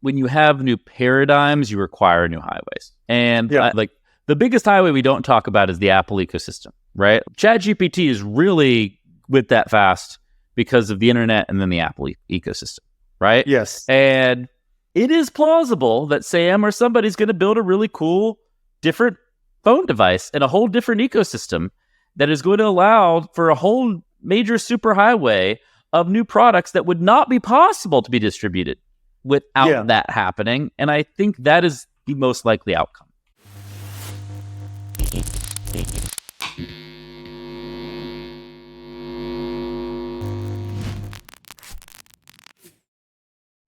when you have new paradigms, you require new highways. And Yeah. like the biggest highway we don't talk about is the Apple ecosystem, right? ChatGPT is really went that fast because of the internet and then the Apple ecosystem, right? Yes. And it is plausible that Sam or somebody's going to build a really cool, different phone device and a whole different ecosystem that is going to allow for a whole major superhighway of new products that would not be possible to be distributed without that happening. And I think that is the most likely outcome.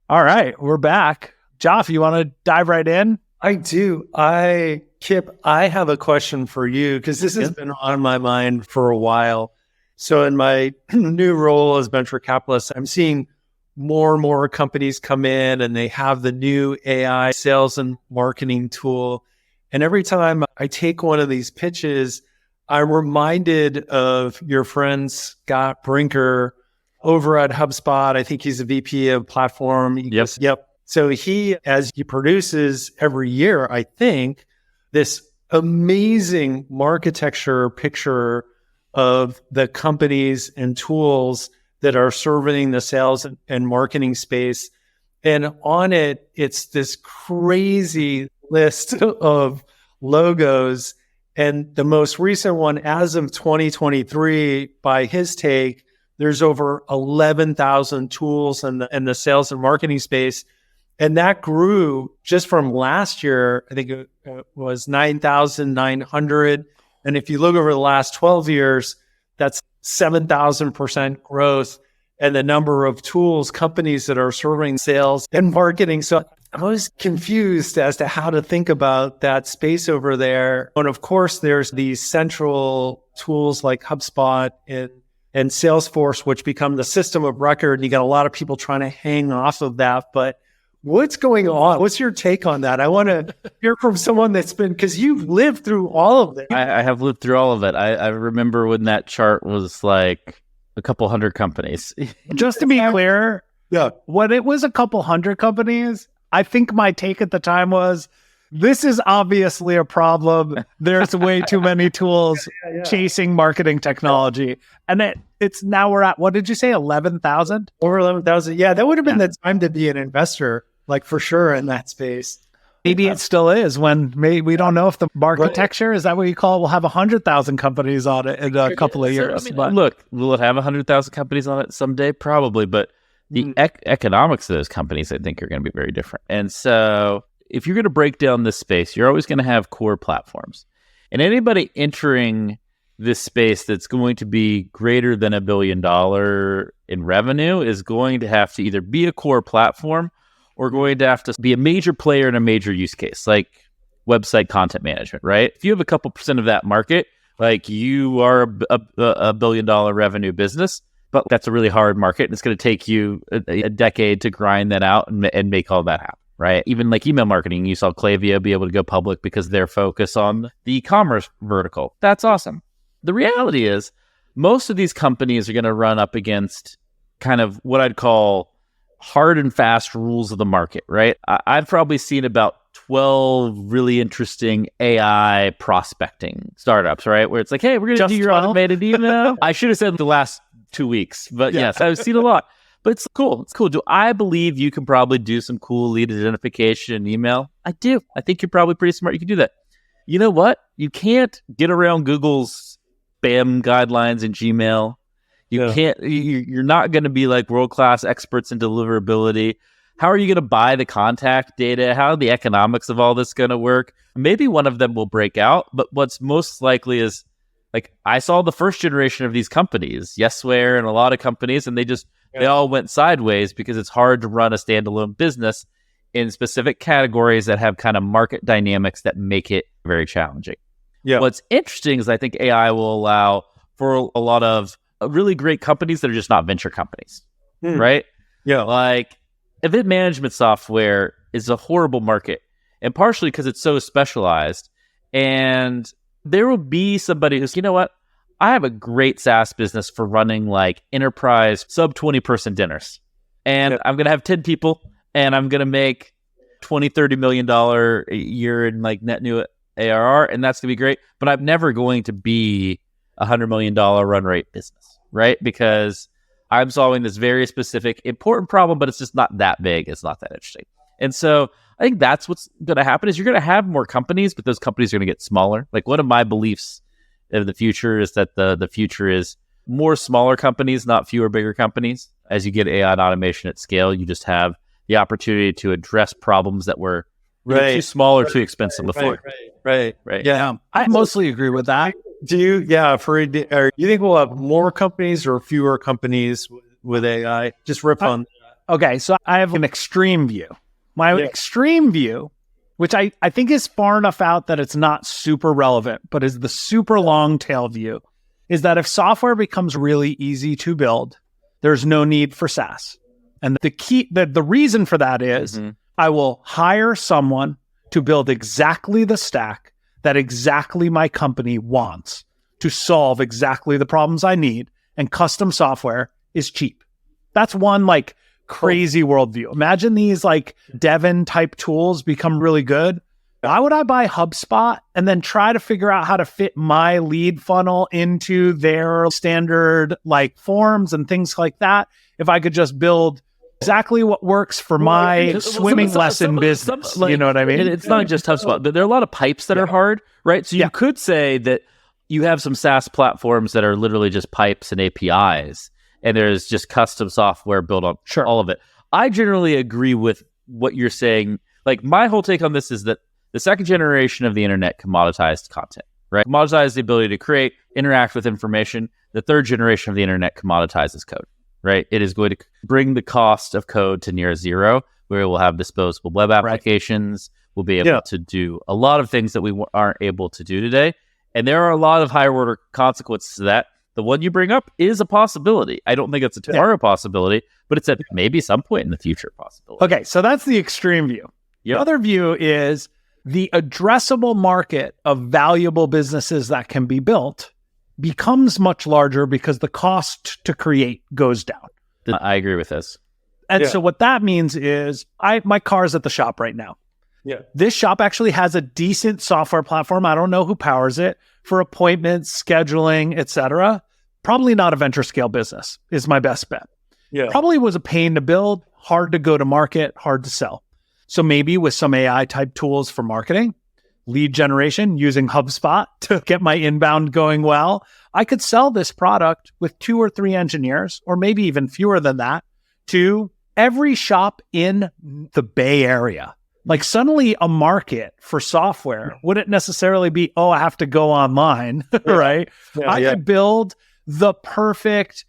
All right, we're back. Joff, you want to dive right in? I do. Kipp, I have a question for you because this has been on my mind for a while. So in my new role as venture capitalist, I'm seeing more and more companies come in and they have the new AI sales and marketing tool. And every time I take one of these pitches, I'm reminded of your friend Scott Brinker over at HubSpot. I think he's a VP of platform. Yep. So he produces every year, I think, this amazing marketecture picture of the companies and tools that are serving the sales and marketing space. And on it, it's this crazy list of logos. And the most recent one, as of 2023, by his take, there's over 11,000 tools in the sales and marketing space. And that grew just from last year. I think it was 9,900. And if you look over the last 12 years, that's 7,000% growth and the number of tools, companies that are serving sales and marketing. So I was confused as to how to think about that space over there. And of course, there's these central tools like HubSpot and Salesforce, which become the system of record. And you got a lot of people trying to hang off of that. But what's going on? What's your take on that? I want to hear from someone that's been, because you've lived through all of it. I have lived through all of it. I remember when that chart was like a couple hundred companies. Just to be clear, when it was a couple hundred companies, I think my take at the time was, this is obviously a problem. There's way too many tools chasing marketing technology. And it's now we're at, what did you say, 11,000? Over 11,000. Yeah, that would have been the time to be an investor, like for sure in that space. Maybe it still is when we don't know if the architecture, is that what you call it? We'll have 100,000 companies on it in a couple of years. But look, will it have 100,000 companies on it someday? Probably. But the economics of those companies, I think, are going to be very different. And so if you're going to break down this space, you're always going to have core platforms. And anybody entering this space that's going to be greater than $1 billion in revenue is going to have to either be a core platform or going to have to be a major player in a major use case, like website content management, right? If you have a couple % of that market, like you are a $1 billion revenue business, but that's a really hard market. And it's going to take you a decade to grind that out and make all that happen. Right. Even like email marketing, you saw Klaviyo be able to go public because they're focused on the e-commerce vertical. That's awesome. The reality is most of these companies are going to run up against kind of what I'd call hard and fast rules of the market, right? I've probably seen about 12 really interesting AI prospecting startups, right? Where it's like, hey, we're going to do your 12? automated email. I should have said the last 2 weeks, but yes, I've seen a lot. But it's cool. It's cool. Do I believe you can probably do some cool lead identification in email? I do. I think you're probably pretty smart. You can do that. You know what? You can't get around Google's spam guidelines in Gmail. You're not going to be like world-class experts in deliverability. How are you going to buy the contact data? How are the economics of all this going to work? Maybe one of them will break out, but what's most likely is, like, I saw the first generation of these companies, Yesware and a lot of companies, and they all went sideways because it's hard to run a standalone business in specific categories that have kind of market dynamics that make it very challenging. Yeah. What's interesting is I think AI will allow for a lot of really great companies that are just not venture companies, right? Yeah. Like event management software is a horrible market, and partially because it's so specialized. And there will be somebody who's, you know what? I have a great SaaS business for running like enterprise sub 20 person dinners. And I'm going to have 10 people and I'm going to make $20-30 million a year in like net new ARR, and that's going to be great. But I'm never going to be $100 million run rate business, right? Because I'm solving this very specific, important problem, but it's just not that big. It's not that interesting. And so I think that's what's going to happen is you're going to have more companies, but those companies are going to get smaller. Like one of my beliefs of the future is that the future is more smaller companies, not fewer bigger companies. As you get AI and automation at scale, you just have the opportunity to address problems that were too small or too expensive before. Right. Yeah, I mostly agree with that. Do you, you think we'll have more companies or fewer companies with AI? Just rip on that. Okay, so I have an extreme view. My extreme view, which I think is far enough out that it's not super relevant, but is the super long tail view, is that if software becomes really easy to build, there's no need for SaaS. And the reason for that is I will hire someone to build exactly the stack that exactly my company wants to solve exactly the problems I need, and custom software is cheap. That's one like crazy worldview. Imagine these like Devon type tools become really good. Why would I buy HubSpot and then try to figure out how to fit my lead funnel into their standard like forms and things like that if I could just build exactly what works for my swimming lesson business? You know what I mean? It's not just HubSpot. There are a lot of pipes that are hard, right? So you could say that you have some SaaS platforms that are literally just pipes and APIs, and there's just custom software built on all of it. I generally agree with what you're saying. Like my whole take on this is that the second generation of the internet commoditized content, right? Commoditized the ability to create, interact with information. The third generation of the internet commoditizes code, right? It is going to bring the cost of code to near zero, where we'll have disposable web applications. We'll be able to do a lot of things that we aren't able to do today. And there are a lot of higher order consequences to that. The one you bring up is a possibility. I don't think it's a tomorrow possibility, but it's at maybe some point in the future possibility. Okay, so that's the extreme view. The other view is the addressable market of valuable businesses that can be built becomes much larger because the cost to create goes down. I agree with this. And so what that means is my car's at the shop right now. Yeah. This shop actually has a decent software platform. I don't know who powers it for appointments, scheduling, etc. Probably not a venture scale business is my best bet. Yeah. Probably was a pain to build, hard to go to market, hard to sell. So maybe with some AI type tools for marketing, lead generation using HubSpot to get my inbound going well, I could sell this product with 2 or 3 engineers, or maybe even fewer than that, to every shop in the Bay Area. Like suddenly a market for software wouldn't necessarily be, I have to go online, right? I could build the perfect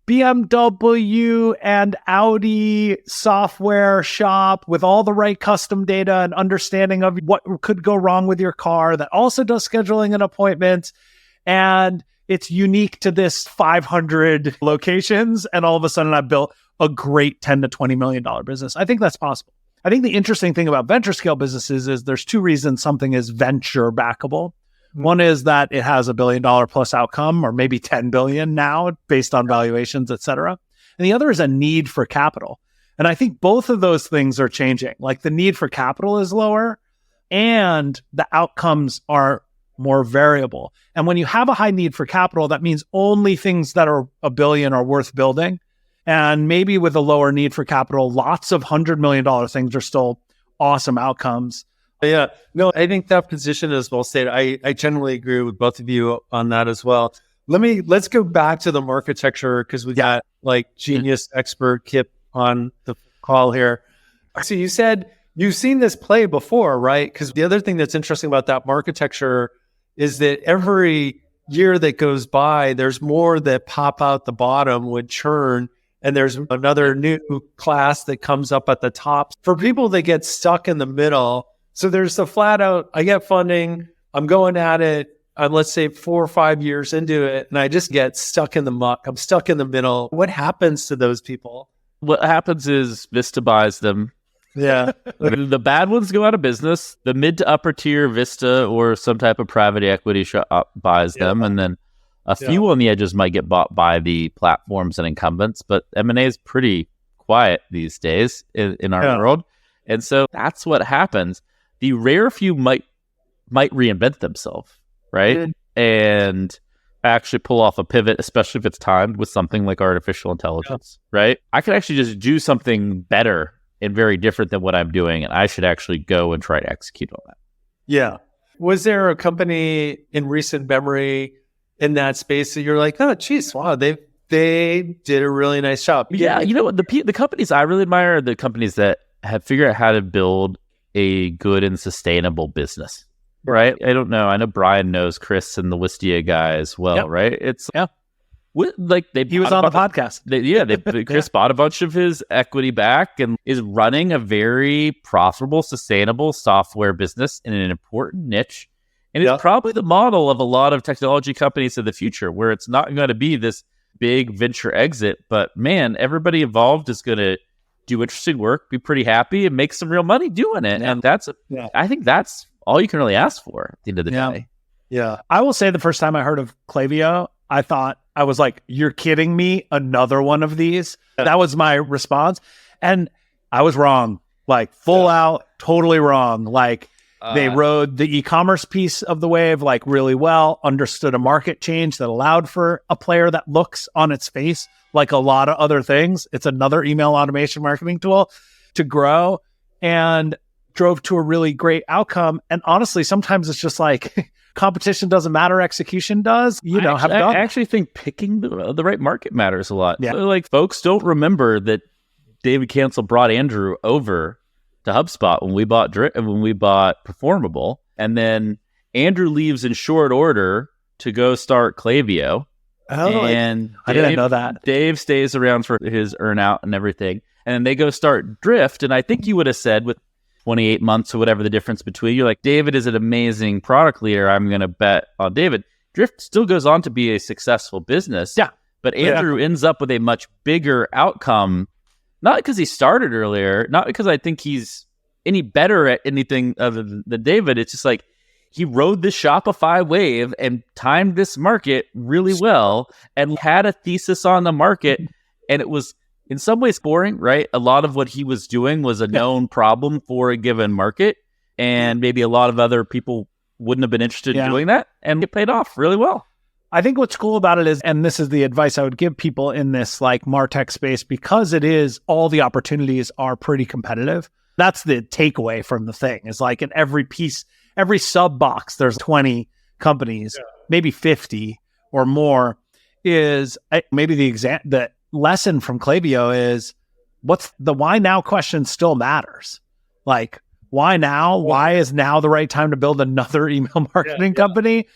BMW and Audi software shop with all the right custom data and understanding of what could go wrong with your car that also does scheduling and appointments. And it's unique to this 500 locations. And all of a sudden I've built a great $10 to $20 million business. I think that's possible. I think the interesting thing about venture scale businesses is there's 2 reasons something is venture backable. One is that it has $1 billion plus outcome, or maybe 10 billion now based on valuations, et cetera. And the other is a need for capital. And I think both of those things are changing. Like the need for capital is lower and the outcomes are more variable. And when you have a high need for capital, that means only things that are $1 billion are worth building. And maybe with a lower need for capital, lots of $100 million things are still awesome outcomes. Yeah, no, I think that position is well stated. I generally agree with both of you on that as well. Let's go back to the architecture because we got like genius expert Kipp on the call here. So you said you've seen this play before, right? Because the other thing that's interesting about that architecture is that every year that goes by, there's more that pop out the bottom with churn. And there's another new class that comes up at the top. For people that get stuck in the middle, so there's the flat out, I get funding, I'm going at it, I'm let's say 4 or 5 years into it, and I just get stuck in the muck. I'm stuck in the middle. What happens to those people? What happens is Vista buys them. Yeah. The bad ones go out of business. The mid to upper tier Vista or some type of private equity shop buys them, and then a few on the edges might get bought by the platforms and incumbents, but M&A is pretty quiet these days in our world. And so that's what happens. The rare few might reinvent themselves, right? And actually pull off a pivot, especially if it's timed with something like artificial intelligence, right? I could actually just do something better and very different than what I'm doing, and I should actually go and try to execute on that. Yeah. Was there a company in recent memory in that space that you're like, oh, geez, wow, they did a really nice job? Yeah, you know what? The companies I really admire are the companies that have figured out how to build a good and sustainable business, right? I don't know. I know Brian knows Chris and the Wistia guy as well, right? It's like he was on the podcast. Chris bought a bunch of his equity back and is running a very profitable, sustainable software business in an important niche. And it's probably the model of a lot of technology companies of the future, where it's not going to be this big venture exit, but man, everybody involved is going to do interesting work, be pretty happy, and make some real money doing it. And I think that's all you can really ask for at the end of the day. Yeah. I will say the first time I heard of Klaviyo, I was like, you're kidding me? Another one of these? That was my response. And I was wrong, like full out, totally wrong. Like they rode the e-commerce piece of the wave like really well, understood a market change that allowed for a player that looks on its face like a lot of other things. It's another email automation marketing tool to grow, and drove to a really great outcome. And honestly, sometimes it's just like competition doesn't matter, execution does. I actually think picking the right market matters a lot. Yeah. So, like, folks don't remember that David Cancel brought Andrew over to HubSpot when we bought Performable, and then Andrew leaves in short order to go start Klaviyo. Oh, and I didn't know that. Dave stays around for his earnout and everything, and they go start Drift. And I think you would have said with 28 months or whatever the difference between, you're like, David is an amazing product leader, I'm going to bet on David. Drift still goes on to be a successful business. Yeah. But Andrew ends up with a much bigger outcome, not because he started earlier, not because I think he's any better at anything other than David. It's just like he rode the Shopify wave and timed this market really well and had a thesis on the market. And it was in some ways boring, right? A lot of what he was doing was a known problem for a given market. And maybe a lot of other people wouldn't have been interested in doing that. And it paid off really well. I think what's cool about it is, and this is the advice I would give people in this like MarTech space, because it is, all the opportunities are pretty competitive. That's the takeaway from the thing, is like in every piece, every sub box, there's 20 companies, maybe 50 or more. Is maybe the lesson from Klaviyo is, what's the why now question still matters. Like, why now? Why is now the right time to build another email marketing company?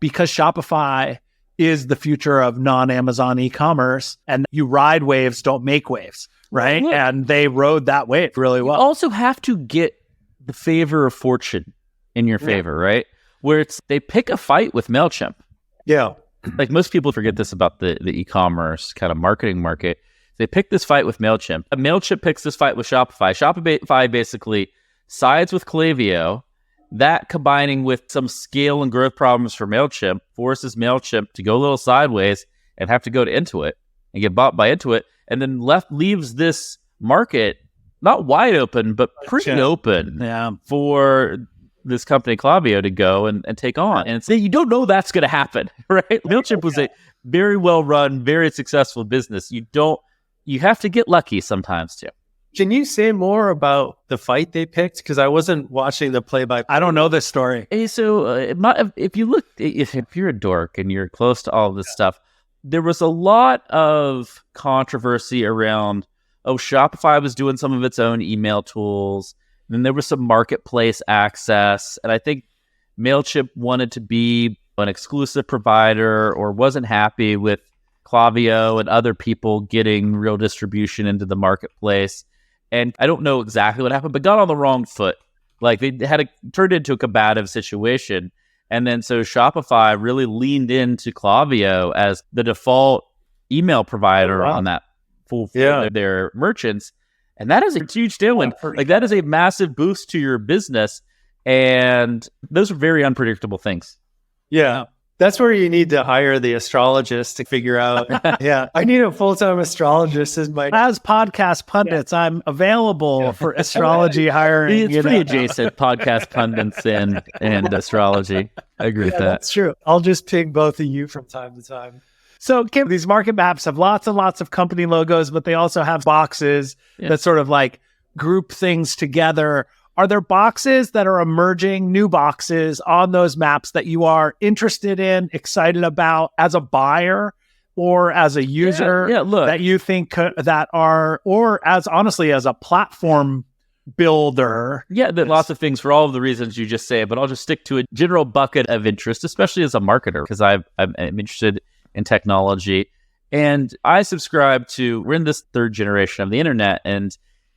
Because Shopify is the future of non-Amazon e-commerce, and you ride waves, don't make waves, right? Yeah. And they rode that wave really well. You also have to get the favor of fortune in your favor, right? Where it's, they pick a fight with MailChimp. Yeah. Like, most people forget this about the e-commerce kind of marketing market. They pick this fight with MailChimp. MailChimp picks this fight with Shopify. Shopify basically sides with Klaviyo. That, combining with some scale and growth problems for MailChimp, forces MailChimp to go a little sideways and have to go to Intuit and get bought by Intuit, and then leaves this market not wide open, but pretty open for this company Klaviyo to go and take on. And so you don't know that's going to happen, right? MailChimp was a very well-run, very successful business. You have to get lucky sometimes too. Can you say more about the fight they picked? Because I wasn't watching the play-by-play. I don't know this story. Hey, so if you're a dork and you're close to all of this stuff, there was a lot of controversy around, Shopify was doing some of its own email tools. And then there was some marketplace access. And I think MailChimp wanted to be an exclusive provider, or wasn't happy with Klaviyo and other people getting real distribution into the marketplace. And I don't know exactly what happened, but got on the wrong foot. Like, they had turned into a combative situation. And then so Shopify really leaned into Klaviyo as the default email provider on that for their merchants. And that is a huge tailwind. Like, that is a massive boost to your business. And those are very unpredictable things. Yeah. That's where you need to hire the astrologist to figure out. Yeah, I need a full-time astrologist as podcast pundits. I'm available for astrology hiring. It's pretty adjacent, podcast pundits and astrology. I agree with that. That's true. I'll just ping both of you from time to time. So, Kipp, these market maps have lots and lots of company logos, but they also have boxes that sort of like group things together. Are there boxes that are emerging, new boxes on those maps that you are interested in, excited about as a buyer or as a user that you think that are, or as honestly as a platform builder? Yeah, lots of things for all of the reasons you just say, but I'll just stick to a general bucket of interest, especially as a marketer, because I'm interested in technology. And I subscribe to, we're in this third generation of the internet, and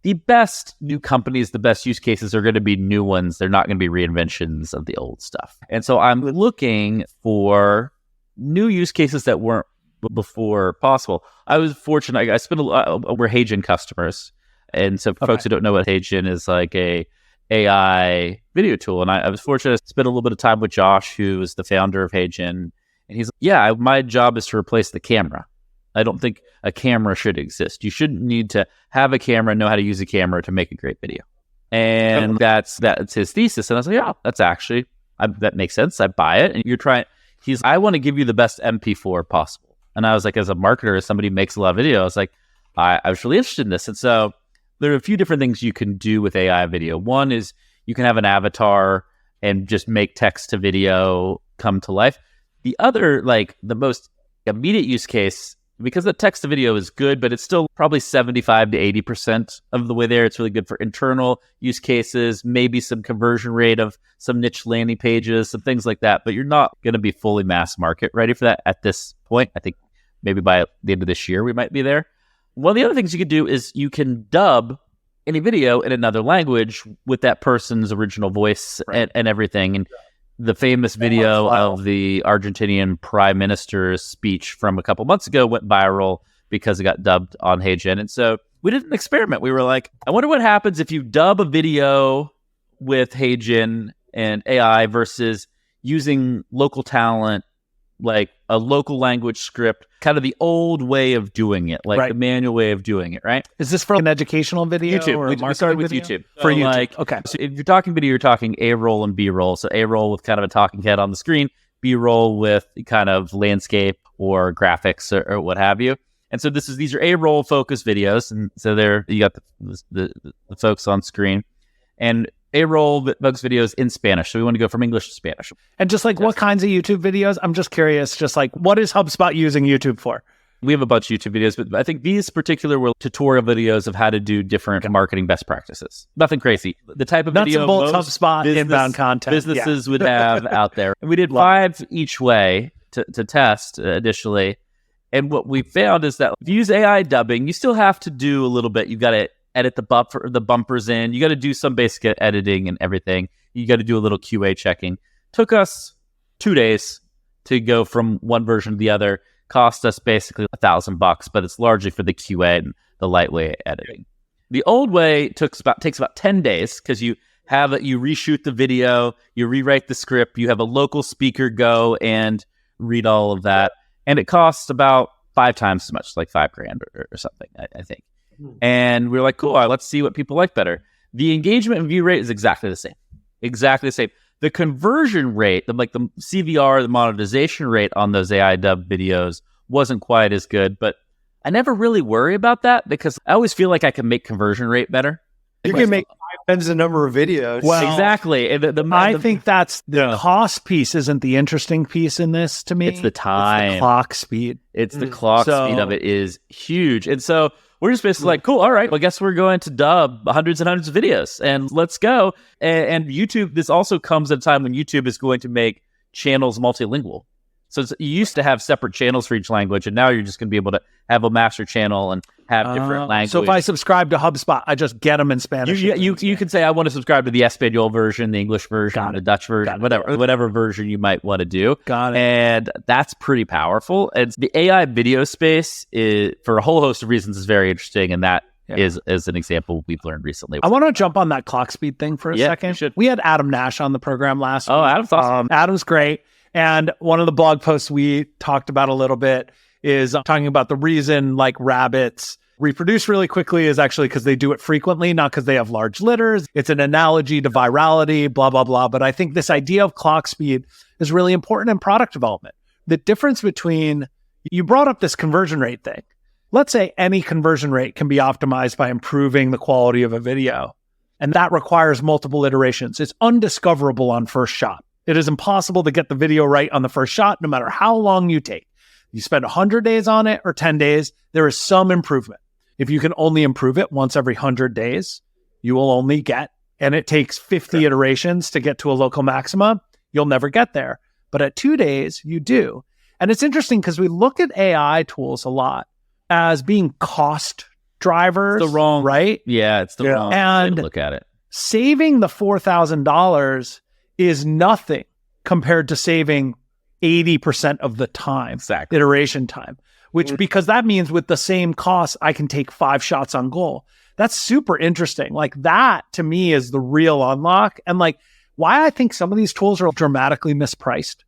the best new companies, the best use cases are going to be new ones. They're not going to be reinventions of the old stuff. And so I'm looking for new use cases that weren't before possible. I was fortunate. I spent a lot, we're HeyGen customers. And so for folks who don't know what HeyGen is, like a AI video tool. And I was fortunate to spend a little bit of time with Josh, who is the founder of HeyGen. And he's like, my job is to replace the camera. I don't think a camera should exist. You shouldn't need to have a camera, know how to use a camera to make a great video. And that's his thesis. And I was like, that's actually, that makes sense. I buy it. And I want to give you the best MP4 possible. And I was like, as a marketer, as somebody who makes a lot of video, I was like, I was really interested in this. And so there are a few different things you can do with AI video. One is you can have an avatar and just make text to video come to life. The other, like the most immediate use case, because the text to video is good, but it's still probably 75 to 80% of the way there. It's really good for internal use cases, maybe some conversion rate of some niche landing pages, some things like that. But you're not going to be fully mass market ready for that at this point. I think maybe by the end of this year, we might be there. One of the other things you could do is you can dub any video in another language with that person's original voice and everything. And the famous video of the Argentinian prime minister's speech from a couple months ago went viral because it got dubbed on HeyGen. And so we did an experiment. We were like, I wonder what happens if you dub a video with HeyGen and AI versus using local talent, like a local language script, kind of the old way of doing it, like the manual way of doing it, right? Is this for an educational video? YouTube. We started with YouTube. For YouTube. Like, okay. So if you're talking video, you're talking A-roll and B-roll. So A-roll with kind of a talking head on the screen, B-roll with kind of landscape or graphics or what have you. And so these are A-roll focused videos. And so you got the folks on screen. And A-roll bugs videos in Spanish. So we want to go from English to Spanish. And just like what kinds of YouTube videos? I'm just curious, just like what is HubSpot using YouTube for? We have a bunch of YouTube videos, but I think these particular were tutorial videos of how to do different marketing best practices. Nothing crazy. The type of video most HubSpot inbound content businesses would have out there. And we did 5 each way to test initially. And what we found is that if you use AI dubbing, you still have to do a little bit. You've got to edit the bumpers in. You got to do some basic editing and everything. You got to do a little QA checking. Took us 2 days to go from one version to the other. Cost us basically $1,000, but it's largely for the QA and the lightweight editing. The old way takes about 10 days because you reshoot the video, you rewrite the script, you have a local speaker go and read all of that, and it costs about 5 times as much, like $5,000 or something, I think. And we're like, cool, let's see what people like better. The engagement and view rate is exactly the same. The conversion rate, the CVR, the monetization rate on those AI dub videos wasn't quite as good, but I never really worry about that because I always feel like I can make conversion rate better. You can make 5 times the number of videos. Well, exactly. And I think that's the cost piece isn't the interesting piece in this to me. It's the time. It's the clock speed. It's the clock speed of it is huge. And so we're just basically like, cool, all right, well, I guess we're going to dub hundreds and hundreds of videos and let's go. And YouTube, this also comes at a time when YouTube is going to make channels multilingual. So you used to have separate channels for each language, and now you're just going to be able to have a master channel and have different languages. So if I subscribe to HubSpot, I just get them in Spanish. You can say, I want to subscribe to the Espanol version, the English version, the Dutch version, whatever version you might want to do. Got it. And that's pretty powerful. And the AI video space, for a whole host of reasons, is very interesting, and that is an example we've learned recently. I want to jump on that clock speed thing for a second. You should. We had Adam Nash on the program last week. Adam's awesome. Adam's great. And one of the blog posts we talked about a little bit is talking about the reason like rabbits reproduce really quickly is actually because they do it frequently, not because they have large litters. It's an analogy to virality, blah, blah, blah. But I think this idea of clock speed is really important in product development. The difference between, you brought up this conversion rate thing. Let's say any conversion rate can be optimized by improving the quality of a video. And that requires multiple iterations. It's undiscoverable on first shot. It is impossible to get the video right on the first shot, no matter how long you take. You spend 100 days on it or 10 days, there is some improvement. If you can only improve it once every 100 days, you will only get, and it takes 50 iterations to get to a local maxima, you'll never get there. But at 2 days, you do. And it's interesting because we look at AI tools a lot as being cost drivers. It's the wrong, right? Yeah, it's the wrong way to look at it. Saving the $4,000 is nothing compared to saving 80% of the time, exactly. Iteration time, which because that means with the same cost, I can take 5 shots on goal. That's super interesting. Like that to me is the real unlock. And like why I think some of these tools are dramatically mispriced.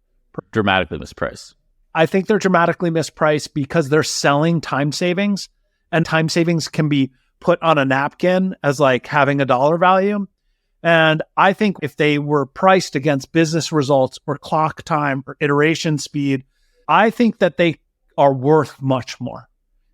Dramatically mispriced. I think they're dramatically mispriced because they're selling time savings, and time savings can be put on a napkin as like having a dollar value. And I think if they were priced against business results or clock time or iteration speed, I think that they are worth much more.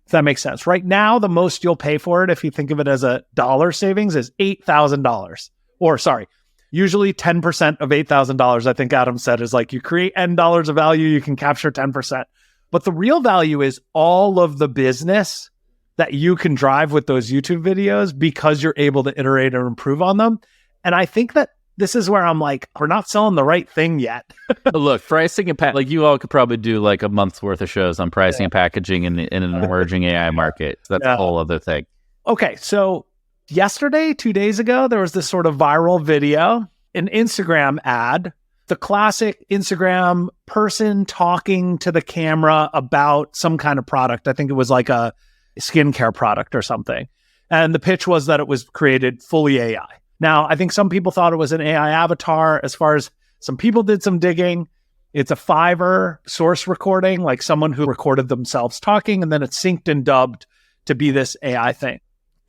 If that makes sense. Right now, the most you'll pay for it, if you think of it as a dollar savings, is $8,000. Or sorry, usually 10% of $8,000, I think Adam said, is like you create N dollars of value, you can capture 10%. But the real value is all of the business that you can drive with those YouTube videos because you're able to iterate or improve on them. And I think that this is where I'm like, we're not selling the right thing yet. Look, pricing and like you all could probably do like a month's worth of shows on pricing and packaging in an emerging AI market. So that's a whole other thing. Okay, so yesterday, 2 days ago, there was this sort of viral video, an Instagram ad, the classic Instagram person talking to the camera about some kind of product. I think it was like a skincare product or something. And the pitch was that it was created fully AI. Now, I think some people thought it was an AI avatar. As far as some people did some digging, it's a Fiverr source recording, like someone who recorded themselves talking, and then it's synced and dubbed to be this AI thing.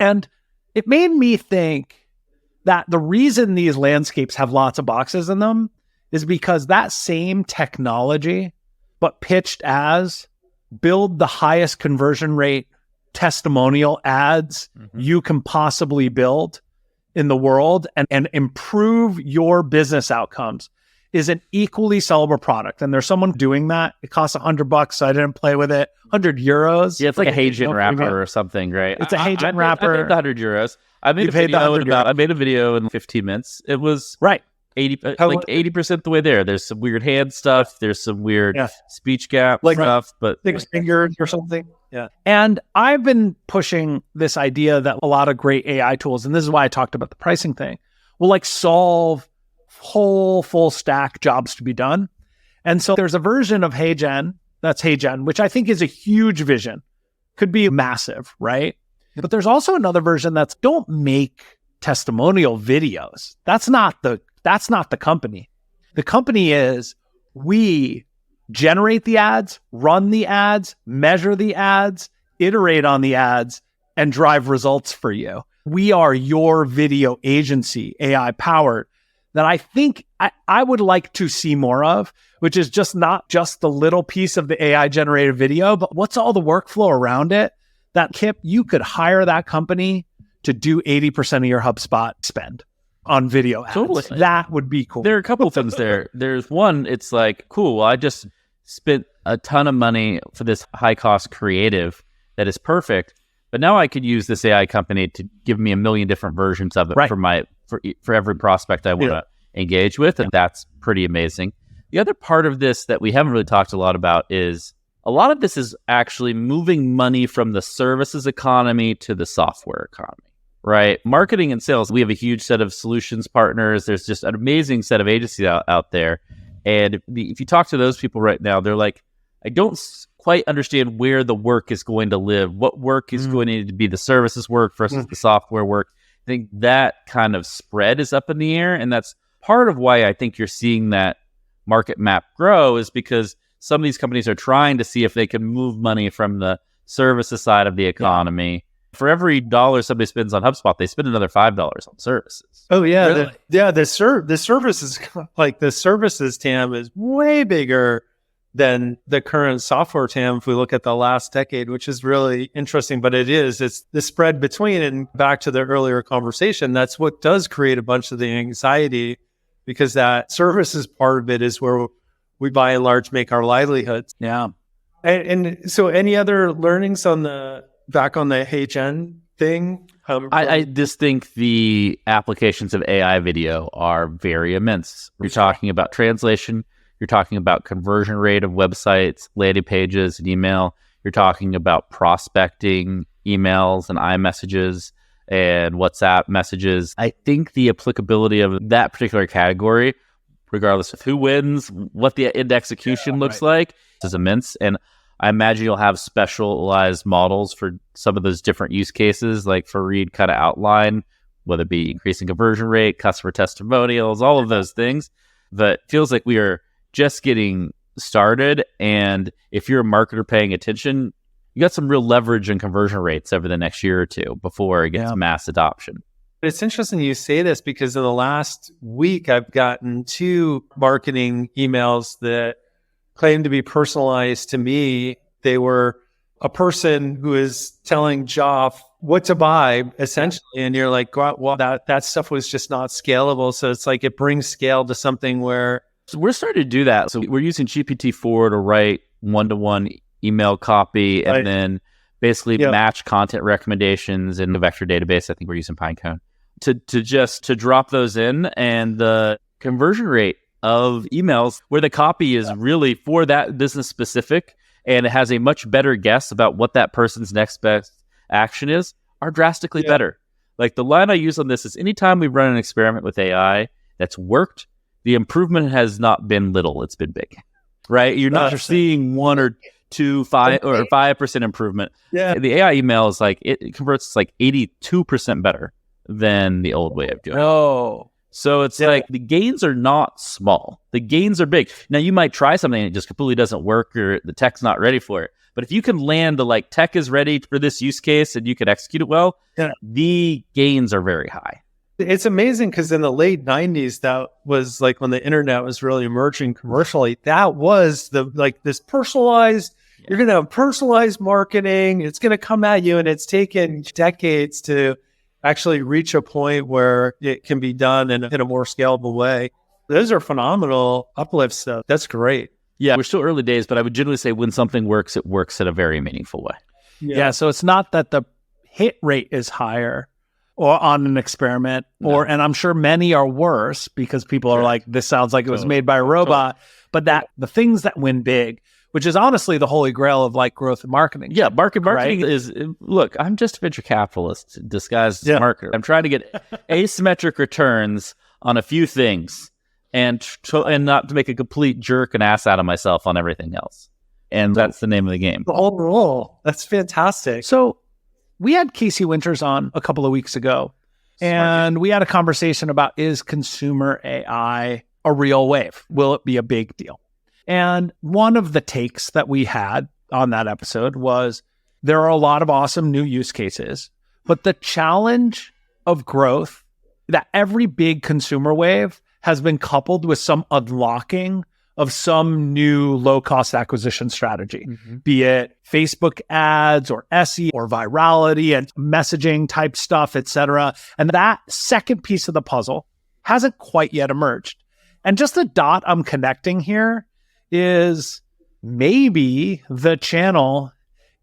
And it made me think that the reason these landscapes have lots of boxes in them is because that same technology, but pitched as build the highest conversion rate testimonial ads you can possibly build in the world and improve your business outcomes, is an equally sellable product. And there's someone doing that. It costs $100. So I didn't play with it. €100. Yeah, it's like a HeyGen wrapper or something, right? It's a HeyGen wrapper. I paid €100. I made a video in 15 minutes. It was right. 80% the way there. There's some weird hand stuff. There's some weird speech gap stuff, but 6 fingers or something. Yeah. And I've been pushing this idea that a lot of great AI tools, and this is why I talked about the pricing thing, will like solve whole full stack jobs to be done. And so there's a version of HeyGen, that's HeyGen, which I think is a huge vision. Could be massive, right? But there's also another version that's don't make testimonial videos. That's not the company. The company is we generate the ads, run the ads, measure the ads, iterate on the ads, and drive results for you. We are your video agency, AI powered, that I think I would like to see more of, which is just not just the little piece of the AI generated video, but what's all the workflow around it that, Kipp, you could hire that company to do 80% of your HubSpot spend on video ads. Totally. That would be cool. There are a couple of things there. There's one, it's like, cool, well, I just spent a ton of money for this high cost creative that is perfect, but now I could use this AI company to give me a million different versions of it for every prospect I want to engage with. And that's pretty amazing. The other part of this that we haven't really talked a lot about is a lot of this is actually moving money from the services economy to the software economy. Right. Marketing and sales, we have a huge set of solutions partners. There's just an amazing set of agencies out there. And if you talk to those people right now, they're like, I don't quite understand where the work is going to live. What work is going to need to be the services work versus the software work. I think that kind of spread is up in the air. And that's part of why I think you're seeing that market map grow is because some of these companies are trying to see if they can move money from the services side of the economy. Yeah. For every dollar somebody spends on HubSpot, they spend another $5 on services. Oh yeah, really? The services, like the services TAM is way bigger than the current software TAM if we look at the last decade, which is really interesting. But it's the spread between, and back to the earlier conversation, that's what does create a bunch of the anxiety, because that services part of it is where we by and large make our livelihoods. Yeah. And so any other learnings back on the HeyGen thing? I just think the applications of AI video are very immense. You're talking about translation. You're talking about conversion rate of websites, landing pages, and email. You're talking about prospecting emails and iMessages and WhatsApp messages. I think the applicability of that particular category, regardless of who wins, what the end execution looks like, is immense. And I imagine you'll have specialized models for some of those different use cases, like Fareed kind of outlined, whether it be increasing conversion rate, customer testimonials, all of those things. But it feels like we are just getting started. And if you're a marketer paying attention, you got some real leverage in conversion rates over the next year or two before it gets mass adoption. It's interesting you say this, because in the last week, I've gotten 2 marketing emails that claim to be personalized to me. They were a person who is telling Joff what to buy, essentially. And you're like, well, that stuff was just not scalable. So it's like it brings scale to something where... So we're starting to do that. So we're using GPT-4 to write one-to-one email copy and then basically match content recommendations in the vector database. I think we're using Pinecone to drop those in, and the conversion rate of emails where the copy is really for that business specific and it has a much better guess about what that person's next best action is are drastically better. Like the line I use on this is anytime we run an experiment with AI that's worked, the improvement has not been little, it's been big, right? You're not seeing 1 or 2, 5 or 5% improvement. Yeah. The AI email is like, it converts like 82% better than the old way of doing it. Oh. So it's like the gains are not small. The gains are big. Now you might try something and it just completely doesn't work or the tech's not ready for it. But if you can land the like tech is ready for this use case and you can execute it well, the gains are very high. It's amazing because in the late 90s, that was like when the internet was really emerging commercially. That was this personalized, you're going to have personalized marketing. It's going to come at you, and it's taken decades to actually reach a point where it can be done in a more scalable way. Those are phenomenal uplifts, though. That's great. Yeah, we're still early days, but I would generally say when something works, it works in a very meaningful way. Yeah, so it's not that the hit rate is higher or on an experiment, and I'm sure many are worse because people are like, this sounds like it was made by a robot, but that the things that win big, which is honestly the holy grail of like growth and marketing. Yeah, marketing is, look, I'm just a venture capitalist disguised as a marketer. I'm trying to get asymmetric returns on a few things and not to make a complete jerk and ass out of myself on everything else. And that's the name of the game. Overall, that's fantastic. So we had Casey Winters on a couple of weeks ago, and we had a conversation about, is consumer AI a real wave? Will it be a big deal? And one of the takes that we had on that episode was there are a lot of awesome new use cases, but the challenge of growth, that every big consumer wave has been coupled with some unlocking of some new low-cost acquisition strategy, be it Facebook ads or SEO or virality and messaging type stuff, etc. And that second piece of the puzzle hasn't quite yet emerged. And just the dot I'm connecting here is maybe the channel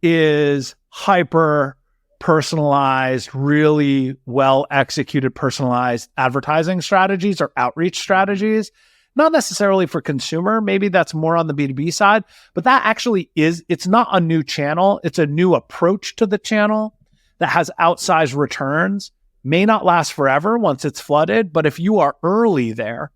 is hyper personalized, really well executed personalized advertising strategies or outreach strategies. Not necessarily for consumer, maybe that's more on the B2B side, but that actually it's not a new channel. It's a new approach to the channel that has outsized returns, may not last forever once it's flooded, but if you are early there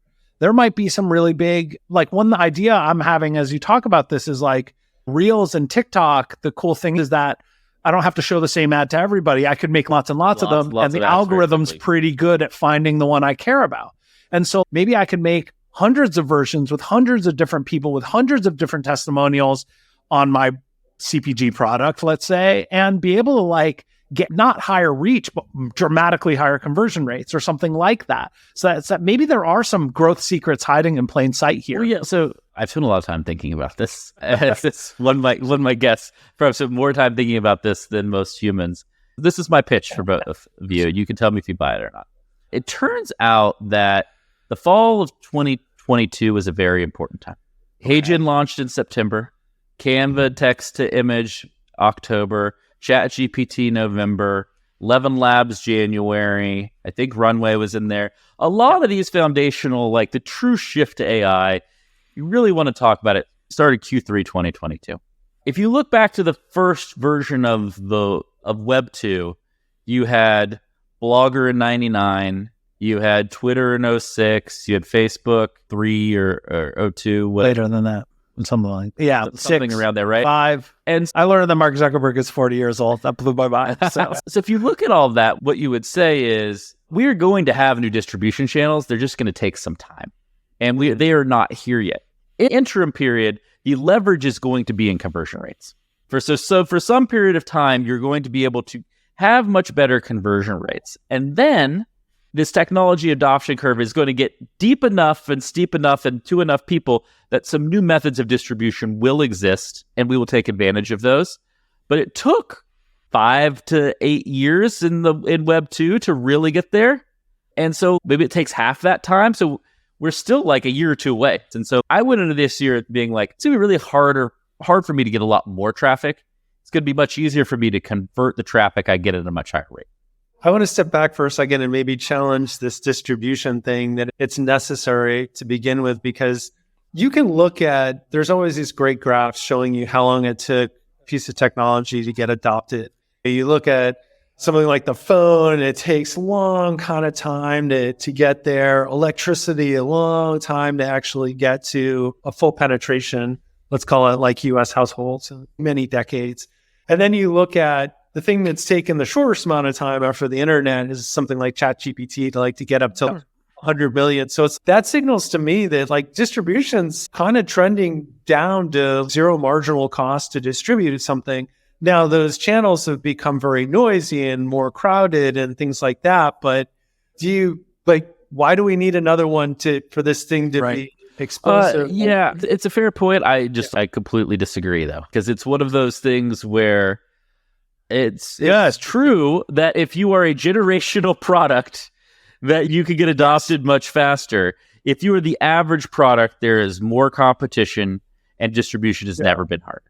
might be some really big, like one idea I'm having as you talk about this is like Reels and TikTok. The cool thing is that I don't have to show the same ad to everybody. I could make lots and lots of them, and the algorithm's pretty good at finding the one I care about. And so maybe I can make hundreds of versions with hundreds of different people with hundreds of different testimonials on my CPG product, let's say, and be able to like get not higher reach, but dramatically higher conversion rates or something like that. So that maybe there are some growth secrets hiding in plain sight here. Well, yeah. So I've spent a lot of time thinking about this. It's one of my guests probably spent more time thinking about this than most humans. This is my pitch for both of you. You can tell me if you buy it or not. It turns out that the fall of 2022 was a very important time. HeyGen launched in September, Canva text to image October, ChatGPT November, 11 Labs January. I think Runway was in there. A lot of these foundational, like the true shift to AI, you really want to talk about it, started Q3 2022. If you look back to the first version of Web 2, you had Blogger in 99, you had Twitter in 06, you had Facebook 3 or 02. Later than that. Something like something 6, around there, right? 5. And I learned that Mark Zuckerberg is 40 years old. That blew my mind. So if you look at all of that, what you would say is we're going to have new distribution channels. They're just going to take some time. And they are not here yet. In the interim period, the leverage is going to be in conversion rates. So for some period of time, you're going to be able to have much better conversion rates. And then this technology adoption curve is going to get deep enough and steep enough and to enough people that some new methods of distribution will exist, and we will take advantage of those. But it took 5 to 8 years in Web 2 to really get there. And so maybe it takes half that time. So we're still like a year or two away. And so I went into this year being like, it's going to be really hard for me to get a lot more traffic. It's going to be much easier for me to convert the traffic I get at a much higher rate. I want to step back for a second and maybe challenge this distribution thing that it's necessary to begin with, because you can look at, there's always these great graphs showing you how long it took a piece of technology to get adopted. You look at something like the phone, it takes a long kind of time to get there. Electricity, a long time to actually get to a full penetration. Let's call it like US households, many decades. And then you look at the thing that's taken the shortest amount of time after the internet is something like ChatGPT to get up to 100 billion. So that signals to me that like distribution's kind of trending down to zero marginal cost to distribute something. Now those channels have become very noisy and more crowded and things like that. But why do we need another one for this thing to be explosive? Yeah, it's a fair point. I completely disagree though, because it's one of those things where it's true that if you are a generational product, that you could get adopted much faster. If you are the average product, there is more competition, and distribution has never been harder.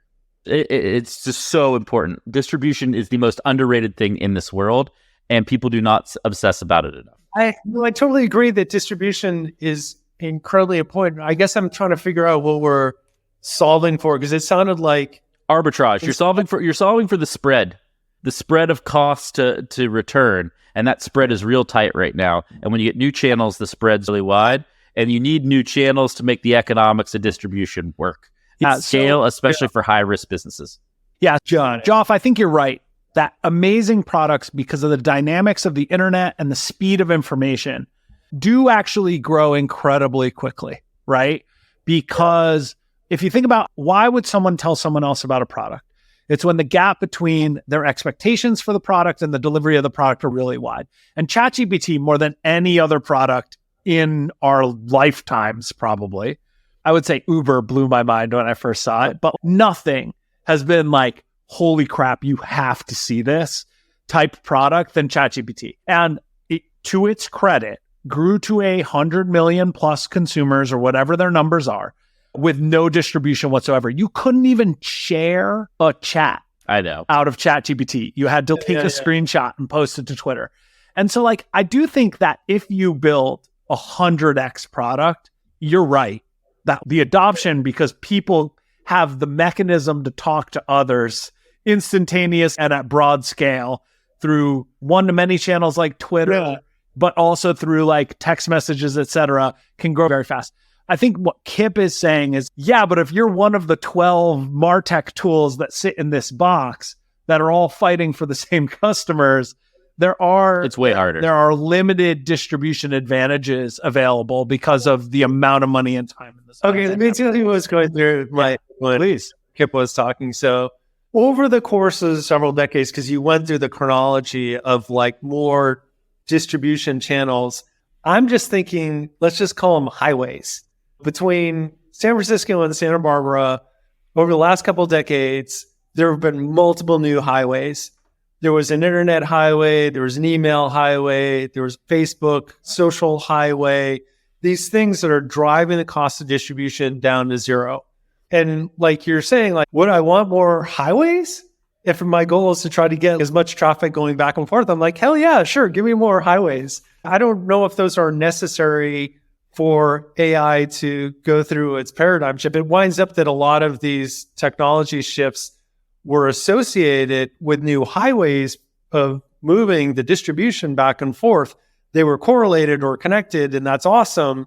It's just so important. Distribution is the most underrated thing in this world, and people do not obsess about it enough. I totally agree that distribution is incredibly important. I guess I'm trying to figure out what we're solving for, because it sounded like arbitrage. You're solving for the spread of cost to return, and that spread is real tight right now. And when you get new channels, the spread's really wide, and you need new channels to make the economics of distribution work at scale, especially for high-risk businesses. Yeah, Joff, I think you're right. That amazing products, because of the dynamics of the internet and the speed of information, do actually grow incredibly quickly, right? Because if you think about why would someone tell someone else about a product? It's when the gap between their expectations for the product and the delivery of the product are really wide. And ChatGPT, more than any other product in our lifetimes, probably, I would say Uber blew my mind when I first saw it, but nothing has been like, holy crap, you have to see this type product than ChatGPT. And to its credit, grew to 100 million plus consumers or whatever their numbers are, with no distribution whatsoever. You couldn't even share a chat out of ChatGPT. You had to take a screenshot and post it to Twitter. And so I do think that if you build 100x product, you're right, that the adoption, because people have the mechanism to talk to others instantaneous and at broad scale through one-to-many channels like Twitter, but also through text messages, etc., can grow very fast. I think what Kipp is saying is, but if you're one of the 12 Martech tools that sit in this box that are all fighting for the same customers, it's way harder. There are limited distribution advantages available because of the amount of money and time in this. Okay, let me tell you what's going through my when Please. Kipp was talking. So over the course of several decades, because you went through the chronology of like more distribution channels, I'm just thinking, let's just call them highways. Between San Francisco and Santa Barbara, over the last couple of decades, there have been multiple new highways. There was an internet highway, there was an email highway, there was Facebook social highway, these things that are driving the cost of distribution down to zero. And like you're saying, like, would I want more highways? If my goal is to try to get as much traffic going back and forth, I'm like, hell yeah, sure, give me more highways. I don't know if those are necessary for AI to go through its paradigm shift. It winds up that a lot of these technology shifts were associated with new highways of moving the distribution back and forth. They were correlated or connected, and that's awesome.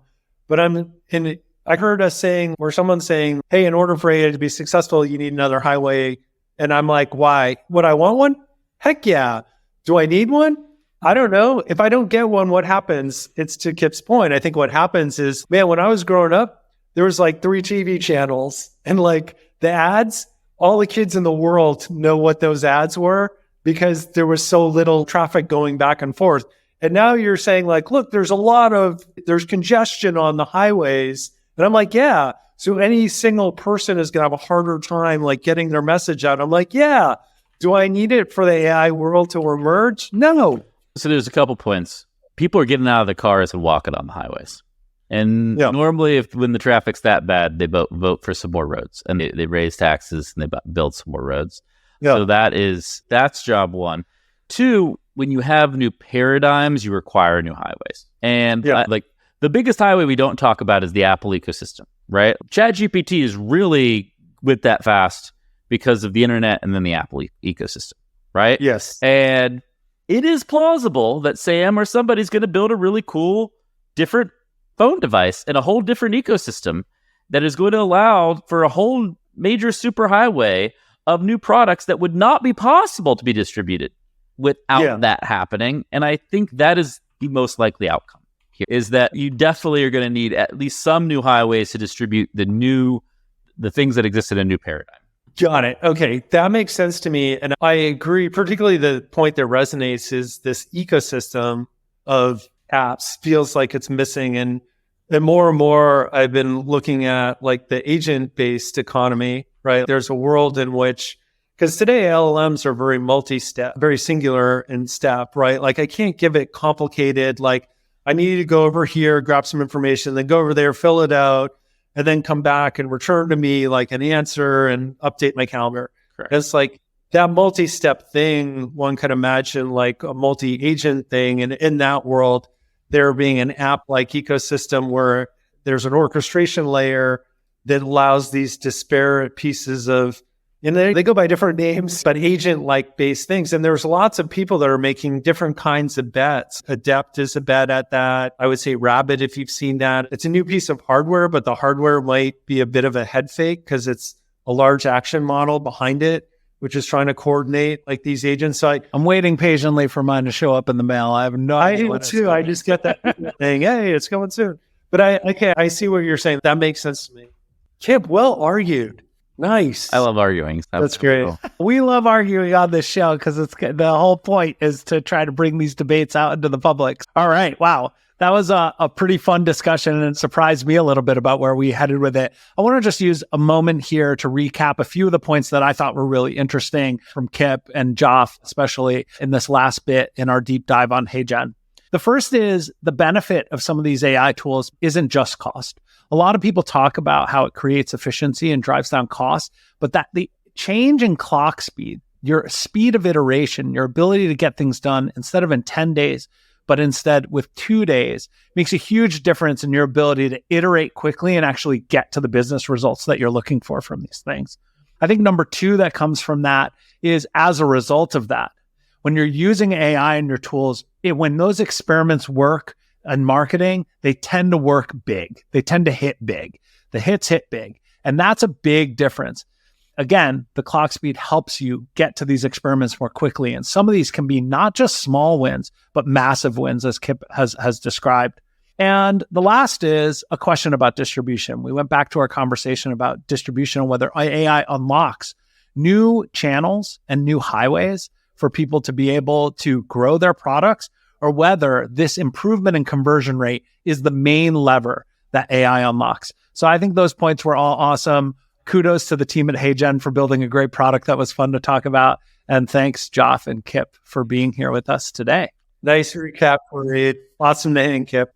But I heard us saying, or someone saying, hey, in order for AI to be successful, you need another highway. And I'm like, why? Would I want one? Heck yeah. Do I need one? I don't know. If I don't get one, what happens? It's to Kipp's point. I think what happens is, man, when I was growing up, there was like 3 TV channels and like the ads, all the kids in the world know what those ads were because there was so little traffic going back and forth. And now you're saying like, look, there's congestion on the highways. And I'm like, yeah. So any single person is going to have a harder time like getting their message out. I'm like, yeah. Do I need it for the AI world to emerge? No. So there's a couple points. People are getting out of the cars and walking on the highways. And normally when the traffic's that bad, they vote for some more roads and they raise taxes and they build some more roads. Yeah. So that's job one. 2, when you have new paradigms, you require new highways. And like the biggest highway we don't talk about is the Apple ecosystem, right? ChatGPT is really with that fast because of the internet and then the Apple ecosystem, right? Yes. And it is plausible that Sam or somebody's going to build a really cool, different phone device in a whole different ecosystem that is going to allow for a whole major superhighway of new products that would not be possible to be distributed without that happening. And I think that is the most likely outcome here, is that you definitely are going to need at least some new highways to distribute the things that exist in a new paradigm. Got it. Okay. That makes sense to me. And I agree, particularly the point that resonates is this ecosystem of apps feels like it's missing. And more, I've been looking at like the agent-based economy, right? There's a world in which, because today LLMs are very multi-step, very singular in step, right? Like I can't give it complicated, like I need to go over here, grab some information, then go over there, fill it out, and then come back and return to me like an answer and update my calendar. Correct. It's like that multi-step thing, one could imagine like a multi-agent thing. And in that world, there being an app-like ecosystem where there's an orchestration layer that allows these disparate pieces of, and they go by different names, but agent-like based things. And there's lots of people that are making different kinds of bets. Adept is a bet at that. I would say Rabbit, if you've seen that. It's a new piece of hardware, but the hardware might be a bit of a head fake because it's a large action model behind it, which is trying to coordinate like these agents. So I'm waiting patiently for mine to show up in the mail. I have no idea. I do too. I just get that thing. Hey, it's coming soon. But I see what you're saying. That makes sense to me. Kipp, well argued. Nice. I love arguing. That's great. Cool. We love arguing on this show because the whole point is to try to bring these debates out into the public. All right. Wow. That was a pretty fun discussion and it surprised me a little bit about where we headed with it. I want to just use a moment here to recap a few of the points that I thought were really interesting from Kipp and Joff, especially in this last bit in our deep dive on HeyGen. The first is the benefit of some of these AI tools isn't just cost. A lot of people talk about how it creates efficiency and drives down costs, but that the change in clock speed, your speed of iteration, your ability to get things done instead of in 10 days, but instead with 2 days makes a huge difference in your ability to iterate quickly and actually get to the business results that you're looking for from these things. I think number 2 that comes from that is as a result of that, when you're using AI in your tools, when those experiments work, and marketing, they tend to work big. They tend to hit big. The hits hit big. And that's a big difference. again, the clock speed helps you get to these experiments more quickly. And some of these can be not just small wins, but massive wins, as Kipp has described. And the last is a question about distribution. We went back to our conversation about distribution and whether AI unlocks new channels and new highways for people to be able to grow their products, or whether this improvement in conversion rate is the main lever that AI unlocks. So I think those points were all awesome. Kudos to the team at HeyGen for building a great product that was fun to talk about. And thanks, Joff and Kipp, for being here with us today. Nice recap, Reed. Awesome to hang, Kipp.